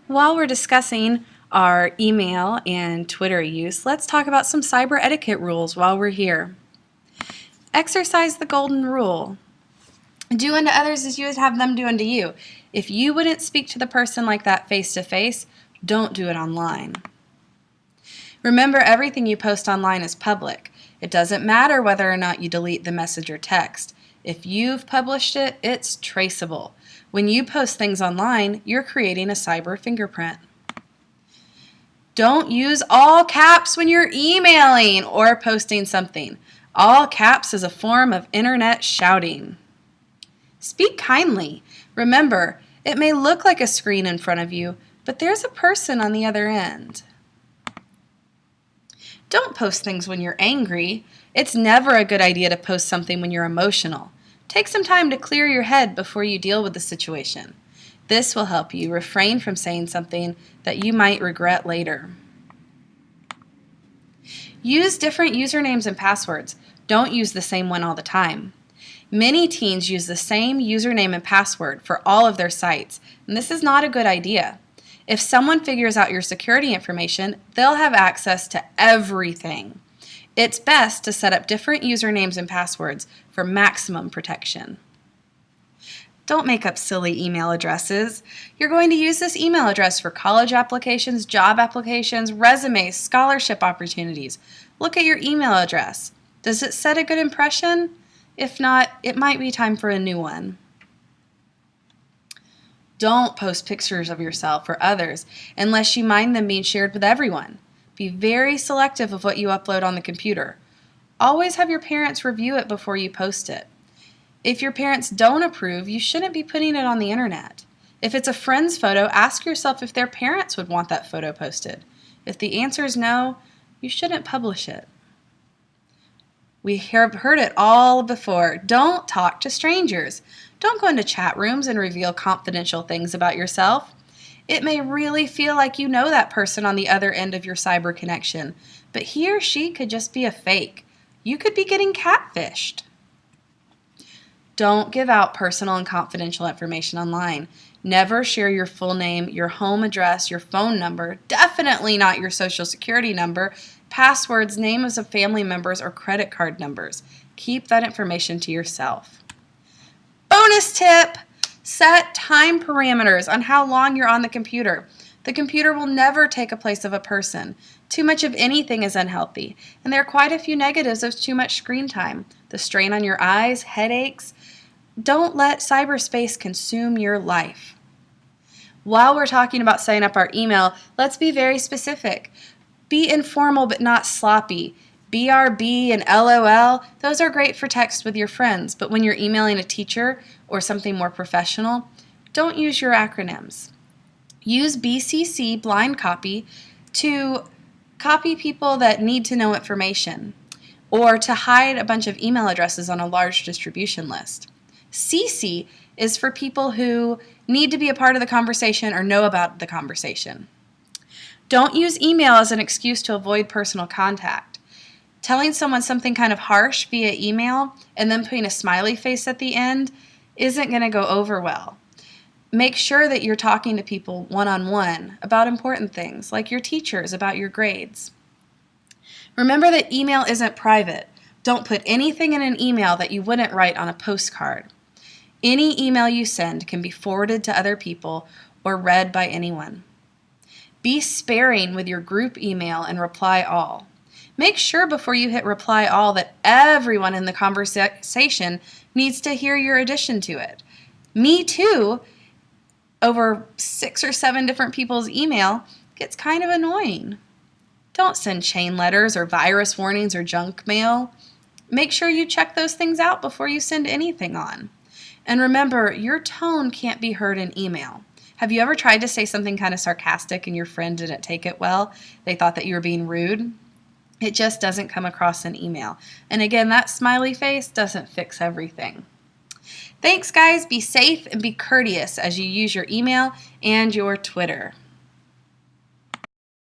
While we're discussing our email and Twitter use, let's talk about some cyber etiquette rules while we're here. Exercise the golden rule. Do unto others as you would have them do unto you. If you wouldn't speak to the person like that face to face, don't do it online. Remember, everything you post online is public. It doesn't matter whether or not you delete the message or text. If you've published it, it's traceable. When you post things online, you're creating a cyber fingerprint. Don't use all caps when you're emailing or posting something. All caps is a form of internet shouting. Speak kindly. Remember, it may look like a screen in front of you, but there's a person on the other end. Don't post things when you're angry. It's never a good idea to post something when you're emotional. Take some time to clear your head before you deal with the situation. This will help you refrain from saying something that you might regret later. Use different usernames and passwords. Don't use the same one all the time. Many teens use the same username and password for all of their sites, and this is not a good idea. If someone figures out your security information, they'll have access to everything. It's best to set up different usernames and passwords for maximum protection. Don't make up silly email addresses. You're going to use this email address for college applications, job applications, resumes, scholarship opportunities. Look at your email address. Does it set a good impression? If not, it might be time for a new one. Don't post pictures of yourself or others unless you mind them being shared with everyone. Be very selective of what you upload on the computer. Always have your parents review it before you post it. If your parents don't approve, you shouldn't be putting it on the internet. If it's a friend's photo, ask yourself if their parents would want that photo posted. If the answer is no, you shouldn't publish it. We have heard it all before. Don't talk to strangers. Don't go into chat rooms and reveal confidential things about yourself. It may really feel like you know that person on the other end of your cyber connection, but he or she could just be a fake. You could be getting catfished. Don't give out personal and confidential information online. Never share your full name, your home address, your phone number, definitely not your social security number, passwords, names of family members, or credit card numbers. Keep that information to yourself. Bonus tip! Set time parameters on how long you're on the computer. The computer will never take a place of a person. Too much of anything is unhealthy, and there are quite a few negatives of too much screen time. The strain on your eyes, headaches. Don't let cyberspace consume your life. While we're talking about setting up our email, let's be very specific. Be informal but not sloppy. BRB and LOL, those are great for text with your friends, but when you're emailing a teacher or something more professional, don't use your acronyms. Use BCC, blind copy, to copy people that need to know information, or to hide a bunch of email addresses on a large distribution list. CC is for people who need to be a part of the conversation or know about the conversation. Don't use email as an excuse to avoid personal contact. Telling someone something kind of harsh via email and then putting a smiley face at the end isn't going to go over well. Make sure that you're talking to people one-on-one about important things, like your teachers about your grades. Remember that email isn't private. Don't put anything in an email that you wouldn't write on a postcard. Any email you send can be forwarded to other people or read by anyone. Be sparing with your group email and reply all. Make sure before you hit reply all that everyone in the conversation needs to hear your addition to it. Me too, over 6 or 7 different people's email, gets kind of annoying. Don't send chain letters or virus warnings or junk mail. Make sure you check those things out before you send anything on. And remember, your tone can't be heard in email. Have you ever tried to say something kind of sarcastic and your friend didn't take it well? They thought that you were being rude? It just doesn't come across in email. And again, that smiley face doesn't fix everything. Thanks, guys. Be safe and be courteous as you use your email and your Twitter.